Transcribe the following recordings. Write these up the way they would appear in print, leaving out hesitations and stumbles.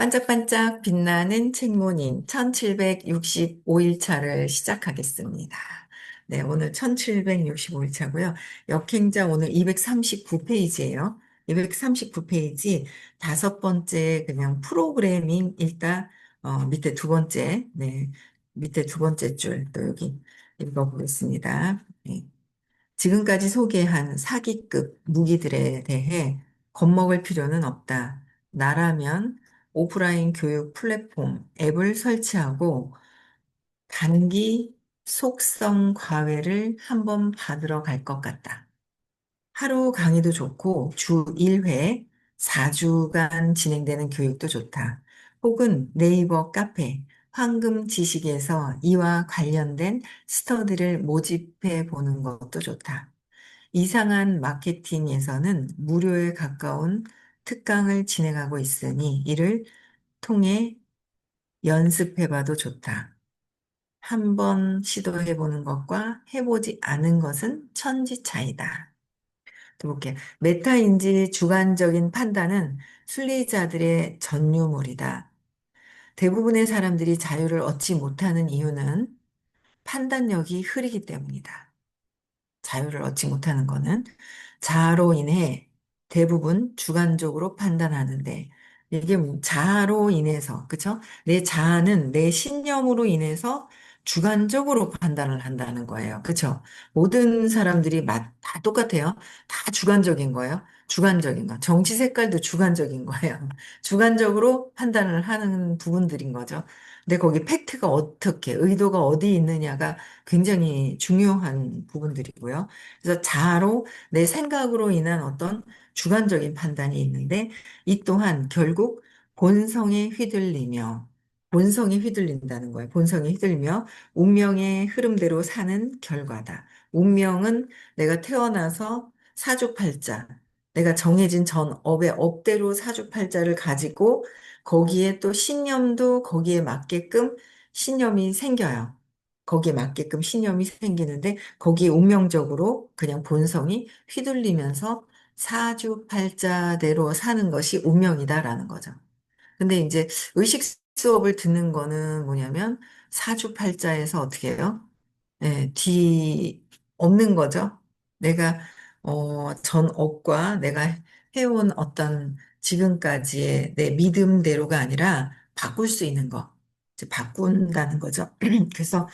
반짝반짝 빛나는 책모님 1765일차를 시작하겠습니다. 네, 오늘 1765일차고요. 역행자 오늘 239페이지예요. 239페이지 다섯 번째 그냥 프로그래밍 일단 밑에 두 번째, 네, 밑에 두 번째 줄 또 여기 읽어보겠습니다. 네. 지금까지 소개한 사기급 무기들에 대해 겁먹을 필요는 없다. 나라면 오프라인 교육 플랫폼 앱을 설치하고 단기 속성 과외를 한번 받으러 갈 것 같다. 하루 강의도 좋고 주 1회 4주간 진행되는 교육도 좋다. 혹은 네이버 카페 황금 지식에서 이와 관련된 스터디를 모집해 보는 것도 좋다. 이상한 마케팅에서는 무료에 가까운 특강을 진행하고 있으니 이를 통해 연습해봐도 좋다. 한번 시도해보는 것과 해보지 않은 것은 천지 차이다. 또 볼게요. 메타인지 주관적인 판단은 순리자들의 전유물이다. 대부분의 사람들이 자유를 얻지 못하는 이유는 판단력이 흐리기 때문이다. 자유를 얻지 못하는 거는 자아로 인해 대부분 주관적으로 판단하는데 이게 자아로 인해서 그쵸? 내 자아는 내 신념으로 인해서 주관적으로 판단을 한다는 거예요. 그쵸? 모든 사람들이 다 똑같아요. 다 주관적인 거예요. 주관적인 거. 정치 색깔도 주관적인 거예요. 주관적으로 판단을 하는 부분들인 거죠. 근데 거기 팩트가 어떻게, 의도가 어디 있느냐가 굉장히 중요한 부분들이고요. 그래서 자아로 내 생각으로 인한 어떤 주관적인 판단이 있는데 이 또한 결국 본성에 휘둘리며 본성에 휘둘린다는 거예요. 본성에 휘둘리며 운명의 흐름대로 사는 결과다. 운명은 내가 태어나서 사주팔자, 내가 정해진 전 업의 업대로 사주팔자를 가지고 거기에 또 신념도 거기에 맞게끔 신념이 생겨요. 거기에 맞게끔 신념이 생기는데 거기에 운명적으로 그냥 본성이 휘둘리면서 사주팔자대로 사는 것이 운명이다라는 거죠. 근데 이제 의식 수업을 듣는 거는 뭐냐면 사주팔자에서 어떻게 해요? 뒤 없는 거죠. 내가 전 업과 내가 해온 어떤 지금까지의 내 믿음대로가 아니라 바꿀 수 있는 거, 이제 바꾼다는 거죠. 그래서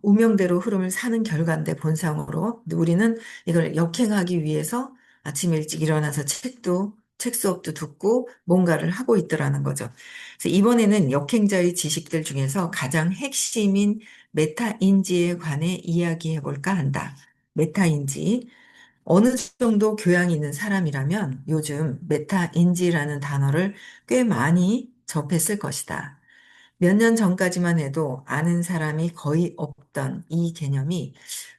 운명대로 흐름을 사는 결과인데 본상으로 근데 우리는 이걸 역행하기 위해서 아침 일찍 일어나서 책 수업도 듣고 뭔가를 하고 있더라는 거죠. 그래서 이번에는 역행자의 지식들 중에서 가장 핵심인 메타인지에 관해 이야기해 볼까 한다. 메타인지. 어느 정도 교양이 있는 사람이라면 요즘 메타인지라는 단어를 꽤 많이 접했을 것이다. 몇 년 전까지만 해도 아는 사람이 거의 없던 이 개념이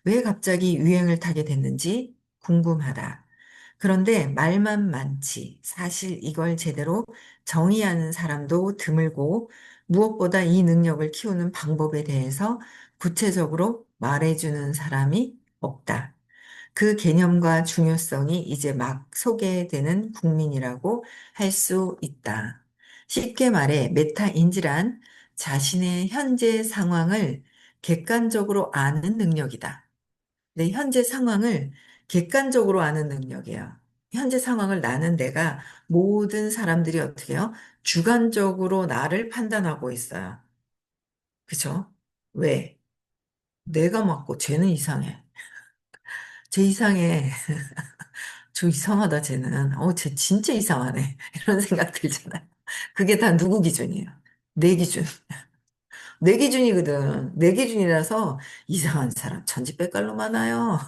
왜 갑자기 유행을 타게 됐는지 궁금하다. 그런데 말만 많지. 사실 이걸 제대로 정의하는 사람도 드물고 무엇보다 이 능력을 키우는 방법에 대해서 구체적으로 말해주는 사람이 없다. 그 개념과 중요성이 이제 막 소개되는 국민이라고 할 수 있다. 쉽게 말해 메타인지란 자신의 현재 상황을 객관적으로 아는 능력이다. 내 현재 상황을 객관적으로 아는 능력이에요. 현재 상황을 나는 내가 모든 사람들이 어떻게 해요? 주관적으로 나를 판단하고 있어요. 그죠? 왜? 내가 맞고 쟤는 이상해. 쟤 이상해. 저 이상하다, 쟤는. 쟤 진짜 이상하네. 이런 생각 들잖아요. 그게 다 누구 기준이에요? 내 기준. 내 기준이거든. 내 기준이라서 이상한 사람 천지백갈로 많아요.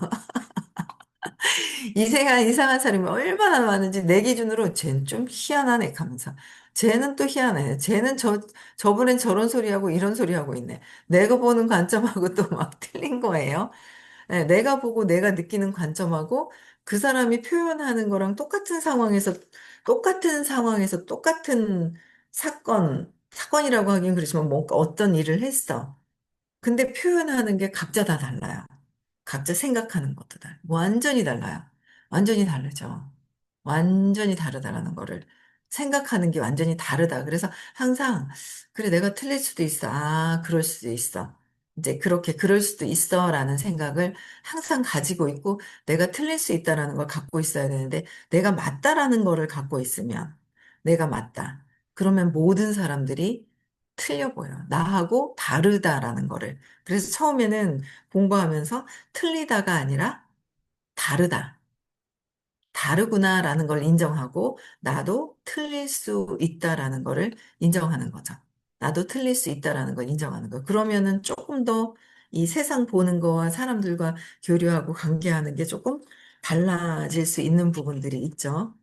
이상한 사람이 얼마나 많은지 내 기준으로 쟤는 좀 희한하네 하면서. 쟤는 또 희한해. 쟤는 저번엔 저런 소리 하고 이런 소리 하고 있네. 내가 보는 관점하고 또 막 틀린 거예요. 네, 내가 보고 내가 느끼는 관점하고 그 사람이 표현하는 거랑 똑같은 상황에서 똑같은 사건이라고 하긴 그렇지만 뭔가 어떤 일을 했어. 근데 표현하는 게 각자 다 달라요. 각자 생각하는 것도 완전히 달라요. 완전히 다르죠. 완전히 다르다라는 거를. 생각하는 게 완전히 다르다. 그래서 항상, 그래, 내가 틀릴 수도 있어. 아, 그럴 수도 있어. 이제 그렇게 그럴 수도 있어. 라는 생각을 항상 가지고 있고, 내가 틀릴 수 있다라는 걸 갖고 있어야 되는데, 내가 맞다라는 거를 갖고 있으면, 내가 맞다. 그러면 모든 사람들이 틀려 보여. 나하고 다르다라는 거를. 그래서 처음에는 공부하면서 틀리다가 아니라 다르다. 다르구나라는 걸 인정하고 나도 틀릴 수 있다라는 거를 인정하는 거죠. 나도 틀릴 수 있다라는 걸 인정하는 거. 그러면은 조금 더 이 세상 보는 거와 사람들과 교류하고 관계하는 게 조금 달라질 수 있는 부분들이 있죠.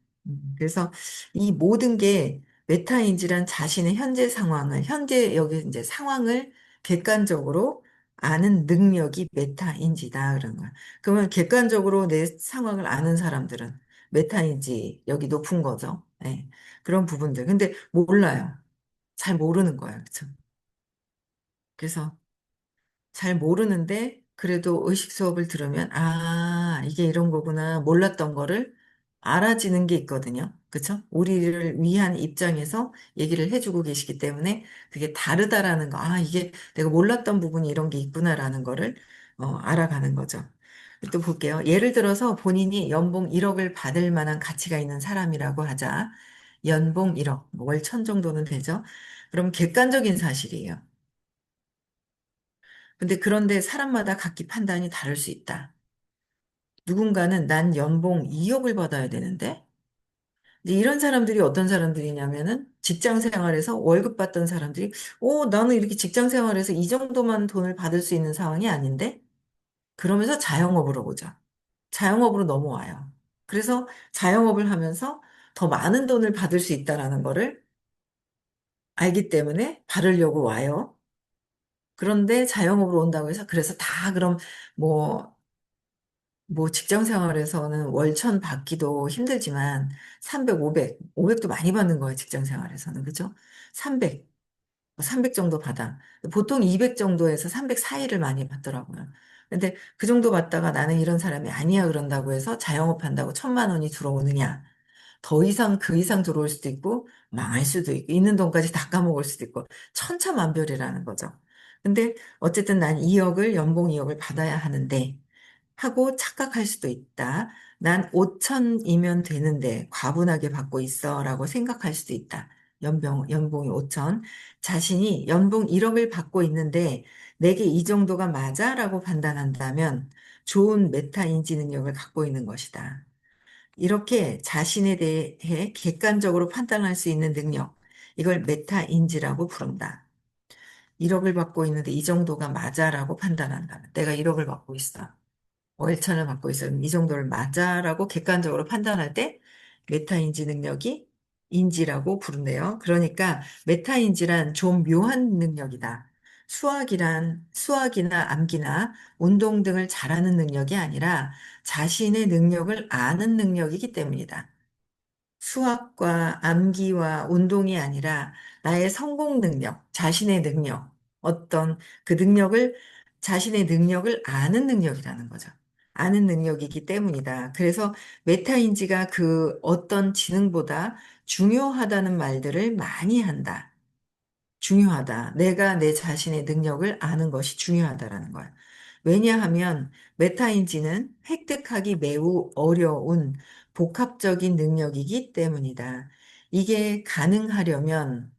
그래서 이 모든 게 메타인지란 자신의 현재 상황을, 현재 여기 이제 상황을 객관적으로 아는 능력이 메타인지다. 그런 거야. 그러면 객관적으로 내 상황을 아는 사람들은 메타인지 여기 높은 거죠. 예. 그런 부분들. 근데 몰라요. 잘 모르는 거예요. 그쵸? 그래서 잘 모르는데 그래도 의식 수업을 들으면 아, 이게 이런 거구나. 몰랐던 거를 알아지는 게 있거든요. 그쵸? 우리를 위한 입장에서 얘기를 해주고 계시기 때문에 그게 다르다라는 거. 아, 이게 내가 몰랐던 부분이 이런 게 있구나라는 거를 알아가는 거죠. 또 볼게요. 예를 들어서 본인이 연봉 1억을 받을 만한 가치가 있는 사람이라고 하자. 연봉 1억, 월천 정도는 되죠. 그럼 객관적인 사실이에요. 근데 그런데 사람마다 각기 판단이 다를 수 있다. 누군가는 난 연봉 2억을 받아야 되는데, 이제 이런 사람들이 어떤 사람들이냐면은 직장 생활에서 월급 받던 사람들이, 나는 이렇게 직장 생활에서 이 정도만 돈을 받을 수 있는 상황이 아닌데? 그러면서 자영업으로 오죠. 자영업으로 넘어와요. 그래서 자영업을 하면서 더 많은 돈을 받을 수 있다라는 거를 알기 때문에 받으려고 와요. 그런데 자영업으로 온다고 해서 그래서 다 그럼 뭐 직장 생활에서는 월천 받기도 힘들지만 300, 500도 많이 받는 거예요, 직장 생활에서는. 그죠? 300, 300 정도 받아. 보통 200 정도에서 300 사이를 많이 받더라고요. 근데 그 정도 받다가 나는 이런 사람이 아니야 그런다고 해서 자영업 한다고 1,000만 원이 들어오느냐? 더 이상 그 이상 들어올 수도 있고 망할 수도 있고 있는 돈까지 다 까먹을 수도 있고 천차만별이라는 거죠. 근데 어쨌든 난 2억을 연봉 2억을 받아야 하는데 하고 착각할 수도 있다. 난 5천이면 되는데 과분하게 받고 있어라고 생각할 수도 있다. 연봉이 5천. 자신이 연봉 1억을 받고 있는데 내게 이 정도가 맞아라고 판단한다면 좋은 메타인지 능력을 갖고 있는 것이다. 이렇게 자신에 대해 객관적으로 판단할 수 있는 능력, 이걸 메타인지라고 부른다. 1억을 받고 있는데 이 정도가 맞아라고 판단한다. 내가 1억을 받고 있어. 월천을 받고 있어. 이 정도를 맞아라고 객관적으로 판단할 때 메타인지 능력이 인지라고 부른대요. 그러니까 메타인지란 좀 묘한 능력이다. 수학이나 암기나 운동 등을 잘하는 능력이 아니라 자신의 능력을 아는 능력이기 때문이다. 수학과 암기와 운동이 아니라 나의 성공 능력, 자신의 능력, 어떤 그 능력을, 자신의 능력을 아는 능력이라는 거죠. 아는 능력이기 때문이다. 그래서 메타인지가 그 어떤 지능보다 중요하다는 말들을 많이 한다. 중요하다. 내가 내 자신의 능력을 아는 것이 중요하다라는 거야. 왜냐하면 메타인지는 획득하기 매우 어려운 복합적인 능력이기 때문이다. 이게 가능하려면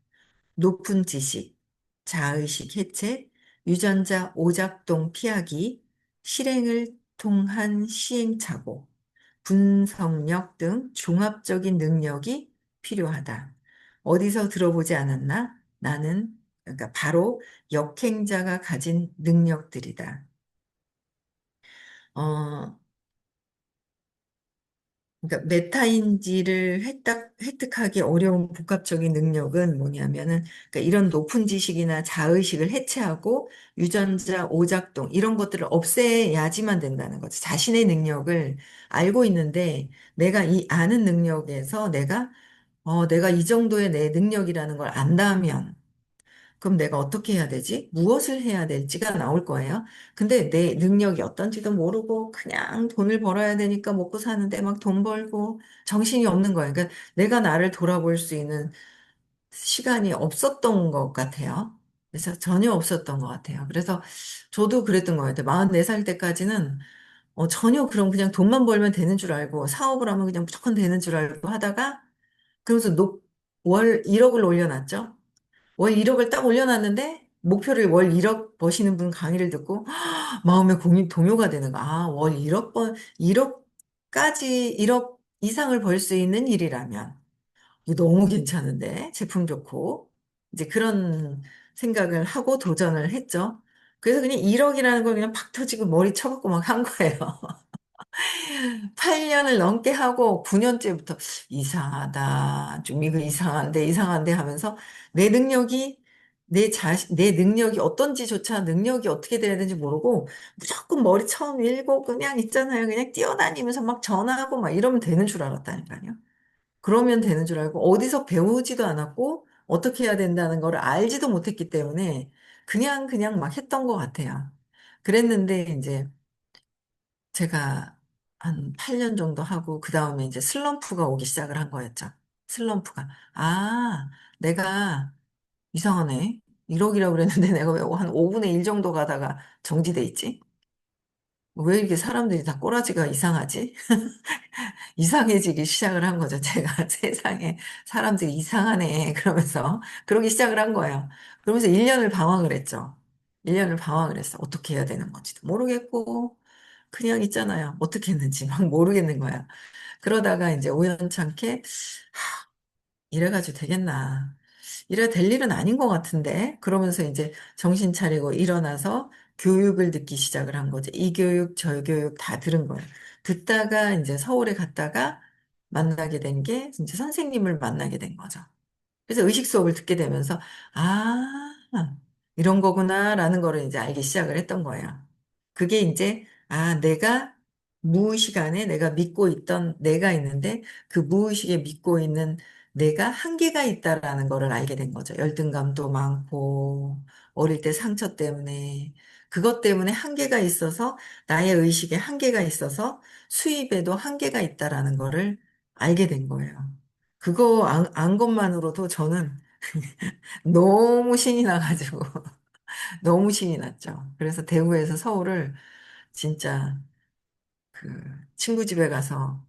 높은 지식, 자의식 해체, 유전자 오작동 피하기, 실행을 통한 시행착오, 분석력 등 종합적인 능력이 필요하다. 어디서 들어보지 않았나? 그러니까 바로 역행자가 가진 능력들이다. 어, 그러니까 메타인지를 획득하기 어려운 복합적인 능력은 뭐냐면은, 그러니까 이런 높은 지식이나 자의식을 해체하고 유전자 오작동, 이런 것들을 없애야지만 된다는 거죠. 자신의 능력을 알고 있는데, 내가 이 아는 능력에서 내가 이 정도의 내 능력이라는 걸 안다면, 그럼 내가 어떻게 해야 되지? 무엇을 해야 될지가 나올 거예요. 근데 내 능력이 어떤지도 모르고 그냥 돈을 벌어야 되니까 먹고 사는데 막 돈 벌고 정신이 없는 거예요. 그러니까 내가 나를 돌아볼 수 있는 시간이 없었던 것 같아요. 그래서 전혀 없었던 것 같아요. 그래서 저도 그랬던 것 같아요. 44살 때까지는 전혀 그럼 그냥 돈만 벌면 되는 줄 알고 사업을 하면 그냥 무조건 되는 줄 알고 하다가 그러면서 월 1억을 올려놨죠. 월 1억을 딱 올려놨는데 목표를 월 1억 버시는 분 강의를 듣고 마음의 동요가 되는 거야. 아, 월 1억까지 1억 이상을 벌 수 있는 일이라면 이거 너무 괜찮은데 제품 좋고 이제 그런 생각을 하고 도전을 했죠. 그래서 그냥 1억이라는 걸 그냥 팍 터지고 머리 쳐박고 막 한 거예요. 8년을 넘게 하고 9년째부터 이상하다. 좀 이거 이상한데 하면서 내 능력이 내 능력이 어떤지조차 능력이 어떻게 돼야 되는지 모르고 무조건 머리 처음 밀고 그냥 있잖아요. 그냥 뛰어다니면서 막 전화하고 막 이러면 되는 줄 알았다니까요. 그러면 되는 줄 알고 어디서 배우지도 않았고 어떻게 해야 된다는 걸 알지도 못했기 때문에 그냥 막 했던 것 같아요. 그랬는데 이제 제가 한 8년 정도 하고 그 다음에 이제 슬럼프가 오기 시작을 한 거였죠. 슬럼프가. 아, 내가 이상하네. 1억이라고 그랬는데 내가 왜 한 5분의 1 정도 가다가 정지돼 있지? 왜 이렇게 사람들이 다 꼬라지가 이상하지? 이상해지기 시작을 한 거죠. 제가 세상에 사람들이 이상하네. 그러면서 그러기 시작을 한 거예요. 그러면서 1년을 방황을 했죠. 1년을 방황을 했어. 어떻게 해야 되는 건지도 모르겠고, 그냥 있잖아요. 어떻게 했는지 막 모르겠는 거야. 그러다가 이제 우연찮게, 이래가지고 되겠나. 이래 될 일은 아닌 것 같은데. 그러면서 이제 정신 차리고 일어나서 교육을 듣기 시작을 한 거죠. 이 교육, 저 교육 다 들은 거예요. 듣다가 이제 서울에 갔다가 만나게 된 게 이제 선생님을 만나게 된 거죠. 그래서 의식 수업을 듣게 되면서, 아, 이런 거구나라는 거를 이제 알기 시작을 했던 거예요. 그게 이제, 아, 내가 무의식 안에 내가 믿고 있던 내가 있는데 그 무의식에 믿고 있는 내가 한계가 있다라는 거를 알게 된 거죠. 열등감도 많고, 어릴 때 상처 때문에, 그것 때문에 한계가 있어서, 나의 의식에 한계가 있어서 수입에도 한계가 있다라는 거를 알게 된 거예요. 그거 안 것만으로도 저는 너무 신이 나가지고, 너무 신이 났죠. 그래서 대구에서 서울을 진짜 그 친구 집에 가서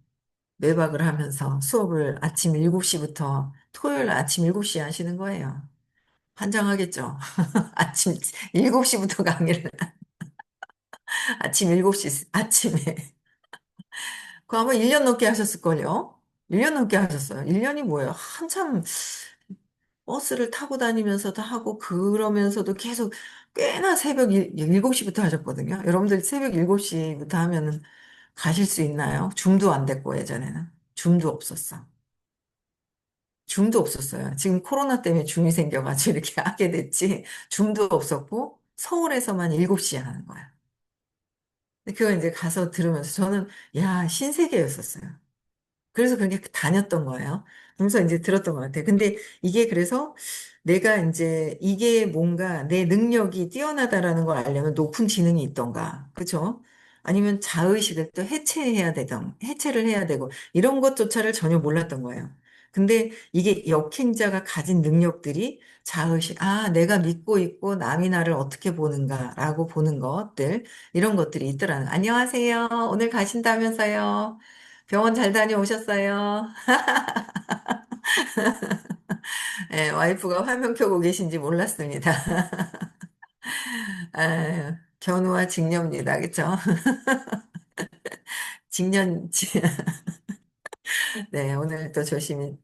매박을 하면서 수업을 아침 7시부터 토요일 아침 7시에 하시는 거예요. 환장하겠죠. 아침 7시부터 강의를, 아침 7시, 아침에. 그거 아마 1년 넘게 하셨을걸요? 1년 넘게 하셨어요. 1년이 뭐예요? 한참 버스를 타고 다니면서도 하고 그러면서도 계속 꽤나 새벽 7시부터 하셨거든요. 여러분들 새벽 7시부터 하면은 가실 수 있나요? 줌도 안 됐고 예전에는 줌도 없었어. 줌도 없었어요. 지금 코로나 때문에 줌이 생겨가지고 이렇게 하게 됐지. 줌도 없었고 서울에서만 7시에 하는 거야. 근데 그거 이제 가서 들으면서 저는 야 신세계였었어요. 그래서 그렇게 다녔던 거예요. 그러면서 이제 들었던 것 같아요. 근데 이게 그래서 내가 이제 이게 뭔가 내 능력이 뛰어나다라는 걸 알려면 높은 지능이 있던가. 그렇죠? 아니면 자의식을 또 해체를 해야 되고, 이런 것조차를 전혀 몰랐던 거예요. 근데 이게 역행자가 가진 능력들이 자의식, 아, 내가 믿고 있고 남이 나를 어떻게 보는가라고 보는 것들, 이런 것들이 있더라는 거예요. 안녕하세요. 오늘 가신다면서요. 병원 잘 다녀오셨어요? 예, 와이프가 화면 켜고 계신지 몰랐습니다. 아유, 견우와 직녀입니다. 그쵸? 직년, 네, 오늘 또 조심히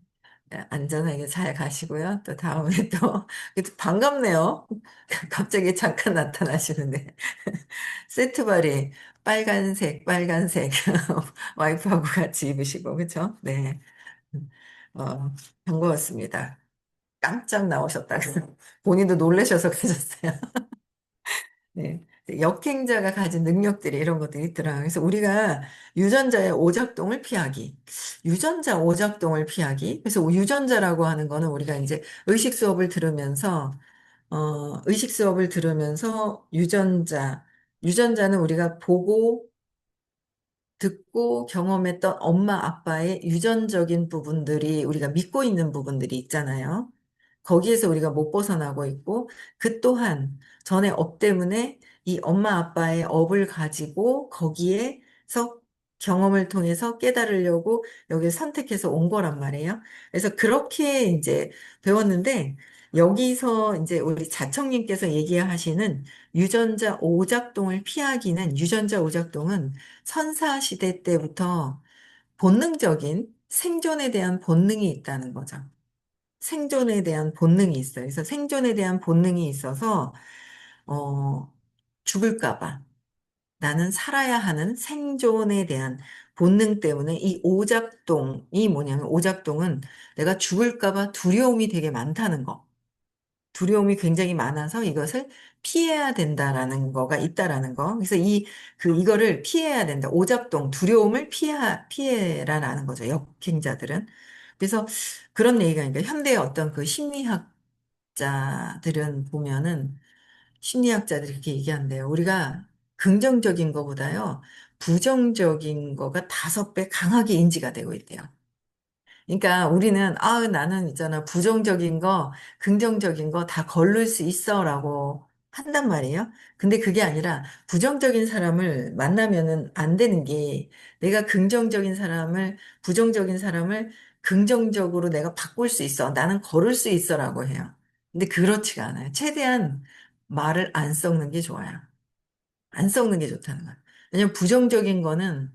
안전하게 잘 가시고요. 또 다음에 또, 그래도 반갑네요. 갑자기 잠깐 나타나시는데. 세트발이 빨간색, 와이프하고 같이 입으시고, 그쵸? 네. 어, 반가웠습니다. 깜짝 나오셨다고. 본인도 놀라셔서 가셨어요. 네. 역행자가 가진 능력들이 이런 것들이 있더라. 그래서 우리가 유전자의 오작동을 피하기. 유전자 오작동을 피하기. 그래서 유전자라고 하는 거는 우리가 이제 의식 수업을 들으면서 의식 수업을 들으면서 유전자는 우리가 보고 듣고 경험했던 엄마 아빠의 유전적인 부분들이 우리가 믿고 있는 부분들이 있잖아요. 거기에서 우리가 못 벗어나고 있고 그 또한 전에 업 때문에 이 엄마 아빠의 업을 가지고 거기에서 경험을 통해서 깨달으려고 여기 선택해서 온 거란 말이에요. 그래서 그렇게 이제 배웠는데 여기서 이제 우리 자청님께서 얘기하시는 유전자 오작동은 선사시대 때부터 본능적인 생존에 대한 본능이 있다는 거죠. 생존에 대한 본능이 있어요. 그래서 생존에 대한 본능이 있어서, 어, 죽을까 봐. 나는 살아야 하는 생존에 대한 본능 때문에 이 오작동이 뭐냐면 오작동은 내가 죽을까 봐 두려움이 되게 많다는 거. 두려움이 굉장히 많아서 이것을 피해야 된다라는 거가 있다라는 거. 그래서 이거를 피해야 된다. 오작동, 두려움을 피해라라는 거죠. 역행자들은. 그래서 그런 얘기가, 그러니까 현대의 어떤 그 심리학자들은 보면은 심리학자들이 그렇게 얘기한대요. 우리가 긍정적인 거보다요, 부정적인 거가 5배 강하게 인지가 되고 있대요. 그러니까 우리는 나는 있잖아 부정적인 거 긍정적인 거 다 걸를 수 있어라고 한단 말이에요. 근데 그게 아니라 부정적인 사람을 만나면은 안 되는 게 내가 부정적인 사람을 긍정적으로 내가 바꿀 수 있어. 나는 걸을 수 있어라고 해요. 근데 그렇지가 않아요. 최대한 말을 안 섞는 게 좋아요. 안 섞는 게 좋다는 거야. 왜냐면 부정적인 거는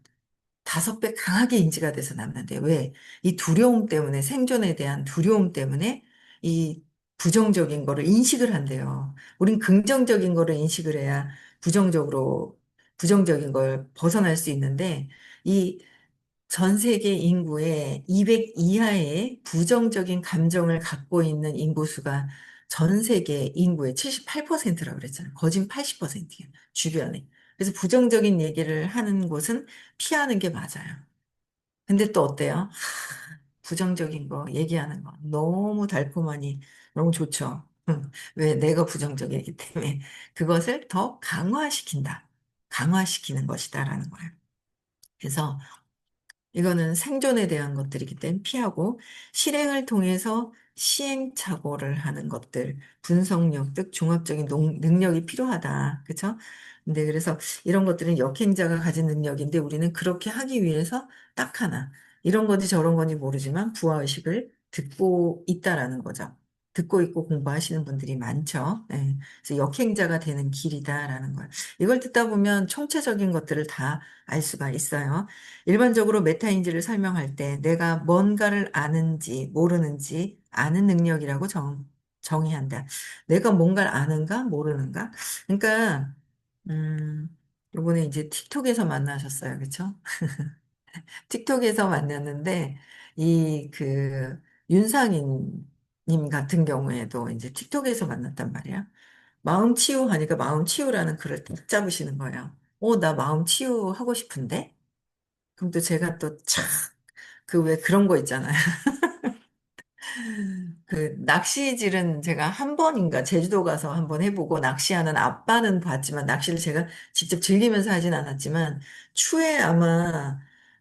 5배 강하게 인지가 돼서 남는데 왜? 이 두려움 때문에 생존에 대한 두려움 때문에 이 부정적인 거를 인식을 한대요. 우린 긍정적인 거를 인식을 해야 부정적인 걸 벗어날 수 있는데 이 전 세계 인구의 200 이하의 부정적인 감정을 갖고 있는 인구수가 전 세계 인구의 78%라고 그랬잖아요. 거진 80%예요. 주변에. 그래서 부정적인 얘기를 하는 곳은 피하는 게 맞아요. 근데 또 어때요? 부정적인 거 얘기하는 거 너무 달콤하니 너무 좋죠. 왜 내가 부정적이기 때문에 그것을 더 강화시킨다. 강화시키는 것이다라는 거예요. 그래서 이거는 생존에 대한 것들이기 때문에 피하고 실행을 통해서 시행착오를 하는 것들, 분석력 등 종합적인 능력이 필요하다. 그렇죠? 근데 그래서 이런 것들은 역행자가 가진 능력인데 우리는 그렇게 하기 위해서 딱 하나 이런 건지 저런 건지 모르지만 부하의식을 듣고 있다라는 거죠. 듣고 있고 공부하시는 분들이 많죠. 예. 그래서 역행자가 되는 길이다라는 거예요. 이걸 듣다 보면 총체적인 것들을 다 알 수가 있어요. 일반적으로 메타인지를 설명할 때 내가 뭔가를 아는지 모르는지 아는 능력이라고 정의한다. 내가 뭔가를 아는가 모르는가? 그러니까 요번에 이제 틱톡에서 만나셨어요. 그렇죠? 틱톡에서 만났는데 이 그 윤상인 님 같은 경우에도 이제 틱톡에서 만났단 말이야. 마음 치유하니까 마음 치유라는 글을 딱 잡으시는 거예요. 나 마음 치유하고 싶은데? 그럼 또 제가 또 참, 그 왜 그런 거 있잖아요. 그 낚시질은 제가 한 번인가 제주도 가서 한번 해보고 낚시하는 아빠는 봤지만 낚시를 제가 직접 즐기면서 하진 않았지만 추에 아마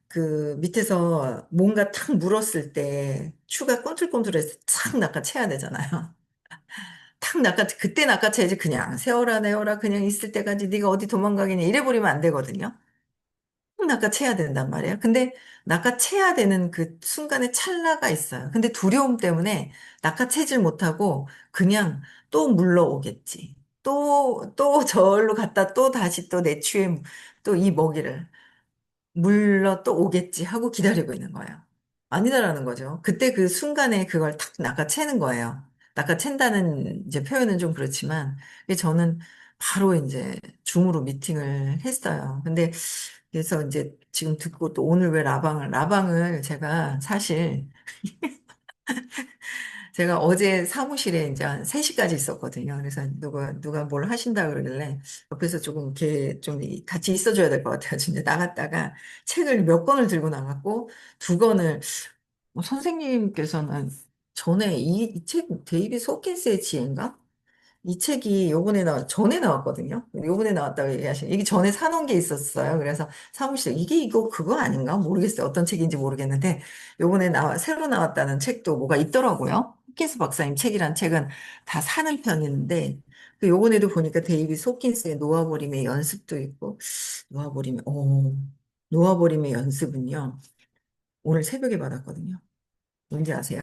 그 밑에서 뭔가 탁 물었을 때 추가 꿈틀꿈틀해서 탁 낚아채야 되잖아요. 그때 낚아채야지 그냥 세워라 내워라 그냥 있을 때까지 네가 어디 도망가겠냐 이래버리면 안 되거든요. 낚아채야 된단 말이에요. 근데 낚아채야 되는 그 순간에 찰나가 있어요. 근데 두려움 때문에 낚아채질 못하고 그냥 또 물러오겠지. 또 저울로 갔다 또 다시 또 내 취에 또 이 먹이를 물러 또 오겠지 하고 기다리고 있는 거예요. 아니다라는 거죠. 그때 그 순간에 그걸 탁 낚아채는 거예요. 낚아챈다는 이제 표현은 좀 그렇지만 저는 바로 이제 줌으로 미팅을 했어요. 근데 그래서 이제 지금 듣고 또 오늘 왜 라방을 제가 사실 제가 어제 사무실에 이제 한 3시까지 있었거든요. 그래서 누가 뭘 하신다 그러길래 옆에서 조금 이렇게 좀 같이 있어줘야 될 것 같아요. 진짜 나갔다가 책을 몇 권을 들고 나갔고 2권을 선생님께서는 전에 이 책 데이비드 호킨스의 지혜인가? 이 책이 요번에 전에 나왔거든요. 요번에 나왔다고 얘기하시는, 이게 전에 사놓은 게 있었어요. 그래서 사무실에, 이게 이거 그거 아닌가? 모르겠어요. 어떤 책인지 모르겠는데, 요번에 새로 나왔다는 책도 뭐가 있더라고요. 호킨스 박사님 책이란 책은 다 사는 편인데, 요번에도 보니까 데이비드 호킨스의 놓아버림의 연습도 있고, 놓아버림의 연습은요, 오늘 새벽에 받았거든요. 뭔지 아세요?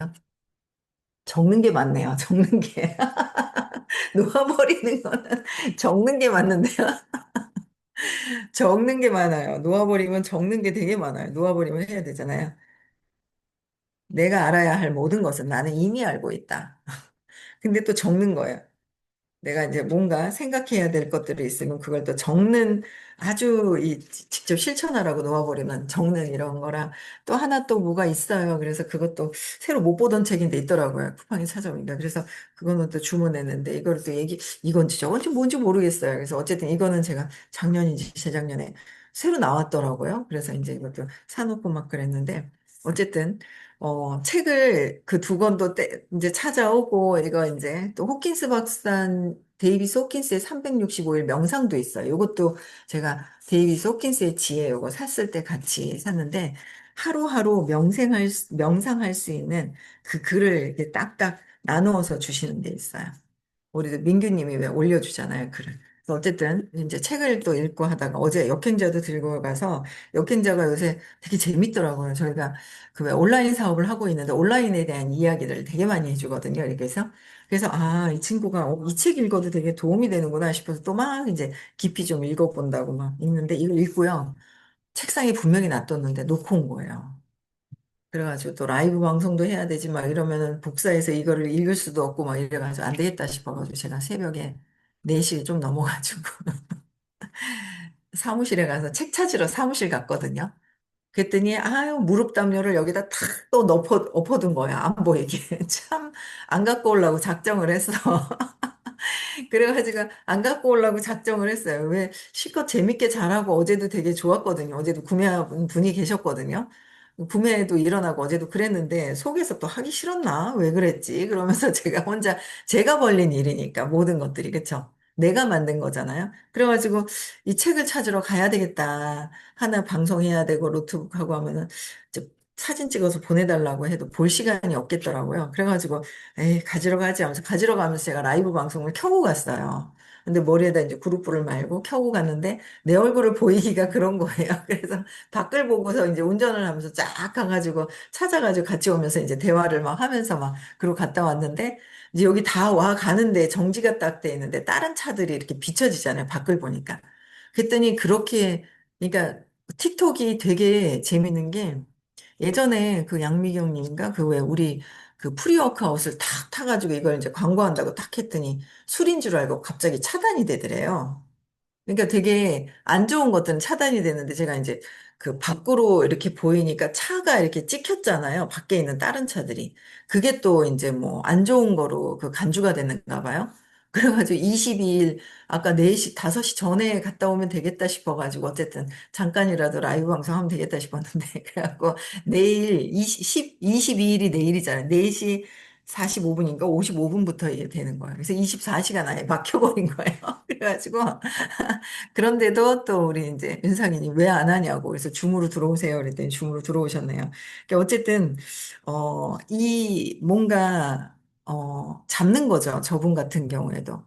적는 게 많네요. 적는 게. 놓아버리는 거는 적는 게 맞는데요. 적는 게 많아요. 놓아버리면 적는 게 되게 많아요. 놓아버리면 해야 되잖아요. 내가 알아야 할 모든 것은 나는 이미 알고 있다. 근데 또 적는 거예요. 내가 이제 뭔가 생각해야 될 것들이 있으면 그걸 또 적는 아주 직접 실천하라고 놓아버리면 적는 이런 거랑 또 하나 또 뭐가 있어요. 그래서 그것도 새로 못 보던 책인데 있더라고요. 쿠팡에 찾아오니까. 그래서 그거는 또 주문했는데 이걸 또 이건지 저건지 뭔지 모르겠어요. 그래서 어쨌든 이거는 제가 작년인지 재작년에 새로 나왔더라고요. 그래서 이제 이것도 사놓고 막 그랬는데 어쨌든 책을 그 두 권도 이제 찾아오고, 이거 이제 또 호킨스 박사, 데이비스 호킨스의 365일 명상도 있어요. 이것도 제가 데이비스 호킨스의 지혜 요거 샀을 때 같이 샀는데, 하루하루 명상할 수 있는 그 글을 이렇게 딱딱 나누어서 주시는 데 있어요. 우리도 민규님이 왜 올려주잖아요, 글을. 그래서 어쨌든 이제 책을 또 읽고 하다가 어제 역행자도 들고 가서 역행자가 요새 되게 재밌더라고요. 저희가 그 왜 온라인 사업을 하고 있는데 온라인에 대한 이야기들을 되게 많이 해주거든요. 이렇게 해서 그래서 아, 이 친구가 이 책 읽어도 되게 도움이 되는구나 싶어서 또 막 이제 깊이 좀 읽어본다고 막 읽는데 이걸 읽고요. 책상에 분명히 놔뒀는데 놓고 온 거예요. 그래가지고 또 라이브 방송도 해야 되지 막 이러면은 복사해서 이거를 읽을 수도 없고 막 이래가지고 안 되겠다 싶어가지고 제가 새벽에 4시 좀 넘어가지고 사무실에 가서 책 찾으러 사무실 갔거든요. 그랬더니 아유 무릎 담요를 여기다 탁 또 엎어둔 거야. 안 보이게. 참 안 갖고 오려고 작정을 했어. 그래가지고 안 갖고 오려고 작정을 했어요. 왜 실컷 재밌게 잘하고 어제도 되게 좋았거든요. 어제도 구매한 분이 계셨거든요. 구매도 일어나고 어제도 그랬는데 속에서 또 하기 싫었나? 왜 그랬지? 그러면서 제가 혼자 제가 벌린 일이니까 모든 것들이 그쵸? 내가 만든 거잖아요. 그래가지고 이 책을 찾으러 가야 되겠다. 하나 방송해야 되고 노트북하고 하면은 이제 사진 찍어서 보내달라고 해도 볼 시간이 없겠더라고요. 그래가지고 에이, 가지러 가지 하면서 가지러 가면서 제가 라이브 방송을 켜고 갔어요. 근데 머리에다 이제 그룹불을 말고 켜고 갔는데 내 얼굴을 보이기가 그런 거예요. 그래서 밖을 보고서 이제 운전을 하면서 쫙 가가지고 찾아가지고 같이 오면서 이제 대화를 막 하면서 막 그러고 갔다 왔는데 이제 여기 다 와 가는데 정지가 딱 돼 있는데 다른 차들이 이렇게 비춰지잖아요. 밖을 보니까. 그랬더니 그렇게 그러니까 틱톡이 되게 재밌는 게 예전에 그 양미경님인가 그 왜 우리 그 프리워크아웃을 탁 타가지고 이걸 이제 광고한다고 딱 했더니 술인 줄 알고 갑자기 차단이 되더래요. 그러니까 되게 안 좋은 것들은 차단이 되는데 제가 이제 그 밖으로 이렇게 보이니까 차가 이렇게 찍혔잖아요. 밖에 있는 다른 차들이. 그게 또 이제 뭐 안 좋은 거로 그 간주가 되는가 봐요. 그래가지고 22일 아까 4시, 5시 전에 갔다 오면 되겠다 싶어가지고 어쨌든 잠깐이라도 라이브 방송하면 되겠다 싶었는데 그래갖고 내일 22일이 내일이잖아요. 4시 45분인가 55분부터 이게 되는 거예요. 그래서 24시간 아예 막혀버린 거예요. 그래가지고 그런데도 또 우리 이제 윤상이님 왜 안 하냐고 그래서 줌으로 들어오세요 그랬더니 줌으로 들어오셨네요. 그러니까 어쨌든 이 뭔가 잡는 거죠. 저분 같은 경우에도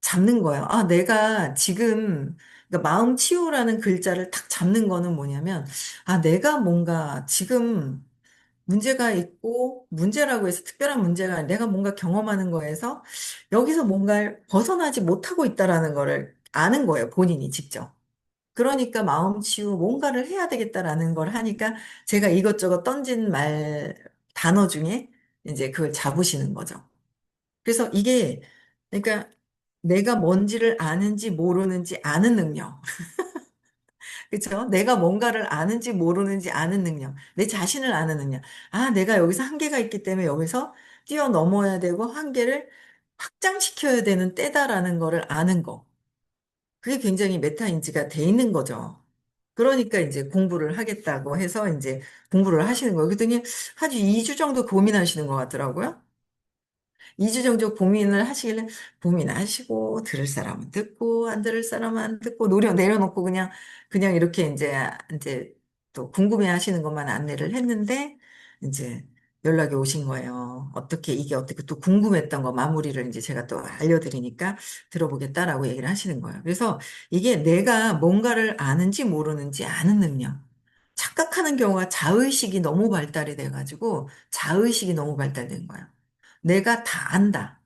잡는 거예요. 아 내가 지금 그러니까 마음 치유라는 글자를 탁 잡는 거는 뭐냐면 아 내가 뭔가 지금 문제가 있고 문제라고 해서 특별한 문제가 아니라 내가 뭔가 경험하는 거에서 여기서 뭔가를 벗어나지 못하고 있다라는 거를 아는 거예요. 본인이 직접. 그러니까 마음 치유 뭔가를 해야 되겠다라는 걸 하니까 제가 이것저것 던진 단어 중에 이제 그걸 잡으시는 거죠. 그래서 이게 그러니까 내가 뭔지를 아는지 모르는지 아는 능력. 그렇죠? 내가 뭔가를 아는지 모르는지 아는 능력, 내 자신을 아는 능력. 아, 내가 여기서 한계가 있기 때문에 여기서 뛰어넘어야 되고 한계를 확장시켜야 되는 때다라는 거를 아는 거. 그게 굉장히 메타인지가 돼 있는 거죠. 그러니까 이제 공부를 하겠다고 해서 이제 공부를 하시는 거예요. 그랬더니 한 2주 정도 고민하시는 것 같더라고요. 2주 정도 고민을 하시길래 고민하시고 들을 사람은 듣고 안 들을 사람은 안 듣고 내려놓고 그냥 이렇게 이제 또 궁금해 하시는 것만 안내를 했는데 이제 연락이 오신 거예요. 이게 어떻게 또 궁금했던 거 마무리를 이제 제가 또 알려드리니까 들어보겠다라고 얘기를 하시는 거예요. 그래서 이게 내가 뭔가를 아는지 모르는지 아는 능력. 착각하는 경우가 자의식이 너무 발달이 돼가지고 자의식이 너무 발달된 거예요. 내가 다 안다.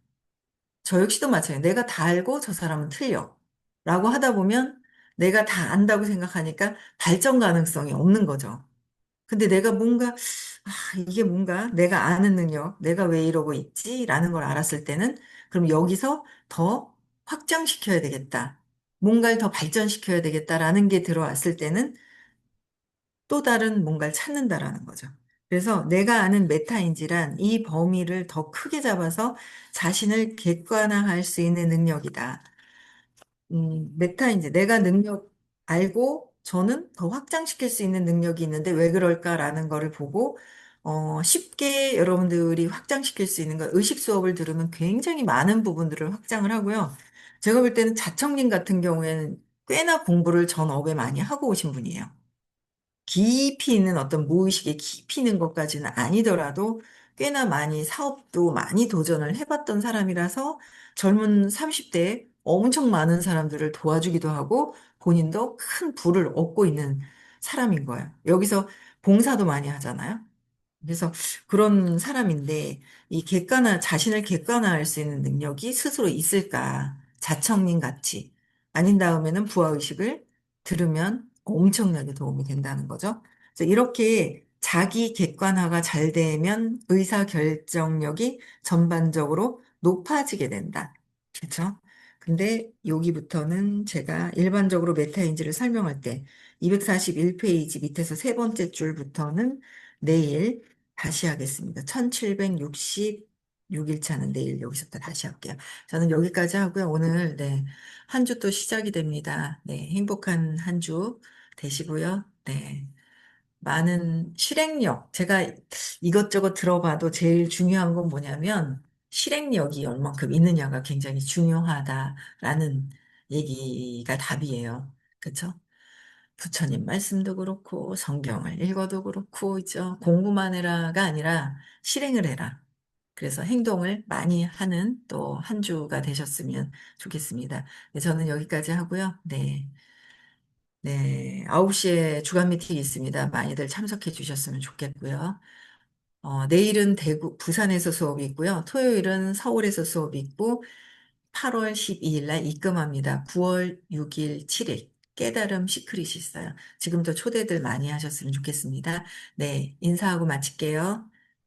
저 역시도 마찬가지예요. 내가 다 알고 저 사람은 틀려. 라고 하다 보면 내가 다 안다고 생각하니까 발전 가능성이 없는 거죠. 근데 이게 뭔가 내가 아는 능력, 내가 왜 이러고 있지? 라는 걸 알았을 때는 그럼 여기서 더 확장시켜야 되겠다. 뭔가를 더 발전시켜야 되겠다라는 게 들어왔을 때는 또 다른 뭔가를 찾는다라는 거죠. 그래서 내가 아는 메타인지란 이 범위를 더 크게 잡아서 자신을 객관화할 수 있는 능력이다. 메타인지 내가 능력 알고 저는 더 확장시킬 수 있는 능력이 있는데 왜 그럴까라는 거를 보고 쉽게 여러분들이 확장시킬 수 있는 거 의식 수업을 들으면 굉장히 많은 부분들을 확장을 하고요. 제가 볼 때는 자청님 같은 경우에는 꽤나 공부를 전 업에 많이 하고 오신 분이에요. 깊이 있는 어떤 무의식에 깊이 있는 것까지는 아니더라도 꽤나 많이 사업도 많이 도전을 해봤던 사람이라서 젊은 30대에 엄청 많은 사람들을 도와주기도 하고 본인도 큰 부를 얻고 있는 사람인 거예요. 여기서 봉사도 많이 하잖아요. 그래서 그런 사람인데 자신을 객관화할 수 있는 능력이 스스로 있을까? 자청님 같이. 아닌 다음에는 부하의식을 들으면 엄청나게 도움이 된다는 거죠. 그래서 이렇게 자기 객관화가 잘 되면 의사결정력이 전반적으로 높아지게 된다. 그렇죠? 근데 여기부터는 제가 일반적으로 메타인지를 설명할 때 241페이지 밑에서 세 번째 줄부터는 내일 다시 하겠습니다. 1766일차는 내일 여기서부터 다시 할게요. 저는 여기까지 하고요. 오늘, 네, 한 주 또 시작이 됩니다. 네, 행복한 한 주 되시고요. 네, 많은 실행력. 제가 이것저것 들어봐도 제일 중요한 건 뭐냐면 실행력이 얼만큼 있느냐가 굉장히 중요하다라는 얘기가 답이에요. 그렇죠? 부처님 말씀도 그렇고 성경을 읽어도 그렇고 있죠. 공부만 해라가 아니라 실행을 해라. 그래서 행동을 많이 하는 또 한 주가 되셨으면 좋겠습니다. 네, 저는 여기까지 하고요. 네. 네. 9시에 주간 미팅이 있습니다. 많이들 참석해 주셨으면 좋겠고요. 내일은 부산에서 수업이 있고요. 토요일은 서울에서 수업이 있고, 8월 12일 날 입금합니다. 9월 6일, 7일. 깨달음 시크릿이 있어요. 지금도 초대들 많이 하셨으면 좋겠습니다. 네, 인사하고 마칠게요.